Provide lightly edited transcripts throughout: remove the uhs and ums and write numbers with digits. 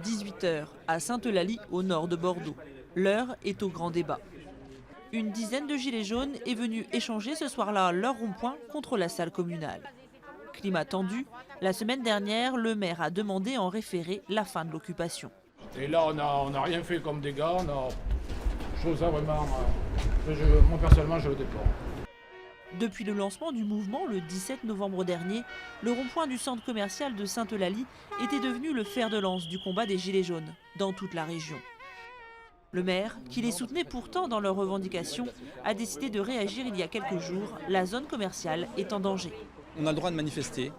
18 h à Sainte-Eulalie, au nord de Bordeaux. L'heure est au grand débat. Une dizaine de gilets jaunes est venue échanger ce soir-là leur rond-point contre la salle communale. Climat tendu, la semaine dernière, le maire a demandé en référé la fin de l'occupation. Et là, on n'a rien fait comme dégâts. Je trouve ça vraiment... moi, personnellement, je le déplore. Depuis le lancement du mouvement le 17 novembre dernier, le rond-point du centre commercial de Sainte-Eulalie était devenu le fer de lance du combat des Gilets jaunes dans toute la région. Le maire, qui les soutenait pourtant dans leurs revendications, a décidé de réagir il y a quelques jours. La zone commerciale est en danger. On a le droit de manifester,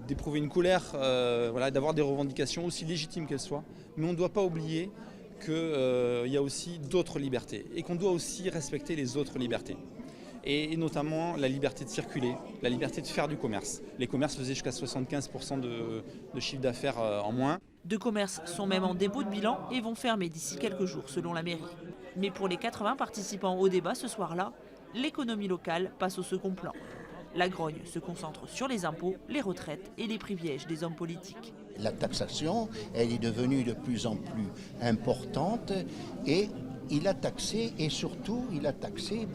d'éprouver une colère, d'avoir des revendications aussi légitimes qu'elles soient. Mais on ne doit pas oublier qu'il y a aussi d'autres libertés et qu'on doit aussi respecter les autres libertés. Et notamment la liberté de circuler, la liberté de faire du commerce. Les commerces faisaient jusqu'à 75% de chiffre d'affaires en moins. Deux commerces sont même en dépôt de bilan et vont fermer d'ici quelques jours selon la mairie. Mais pour les 80 participants au débat ce soir-là, l'économie locale passe au second plan. La grogne se concentre sur les impôts, les retraites et les privilèges des hommes politiques. La taxation, elle est devenue de plus en plus importante et il a taxé, et surtout, il a taxé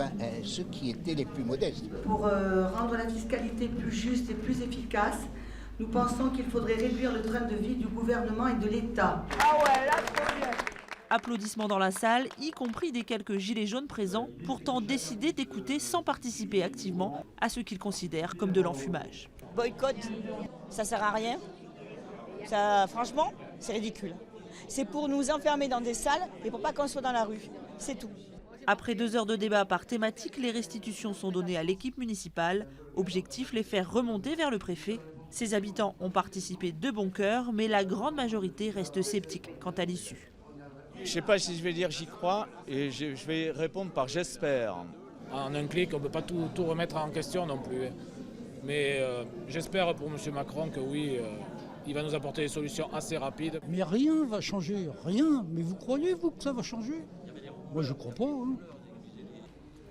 ceux qui étaient les plus modestes. Pour rendre la fiscalité plus juste et plus efficace, nous pensons qu'il faudrait réduire le train de vie du gouvernement et de l'État. Ah ouais, là, c'est bien. Applaudissements dans la salle, y compris des quelques gilets jaunes présents, pourtant décidés d'écouter sans participer activement à ce qu'ils considèrent comme de l'enfumage. Boycott, ça sert à rien. Ça, franchement, c'est ridicule. C'est pour nous enfermer dans des salles et pour pas qu'on soit dans la rue. C'est tout. Après 2 heures de débat par thématique, les restitutions sont données à l'équipe municipale. Objectif, les faire remonter vers le préfet. Ses habitants ont participé de bon cœur, mais la grande majorité reste sceptique quant à l'issue. Je ne sais pas si je vais dire j'y crois et je vais répondre par j'espère. En un clic, on ne peut pas tout remettre en question non plus. Mais j'espère pour M. Macron que oui, il va nous apporter des solutions assez rapides. Mais rien ne va changer, rien. Mais vous croyez, vous, que ça va changer? Moi, je ne crois pas. Hein.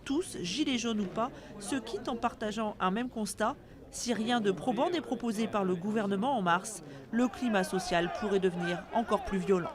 Tous, gilets jaunes ou pas, se quittent en partageant un même constat. Si rien de probant n'est proposé par le gouvernement en mars, le climat social pourrait devenir encore plus violent.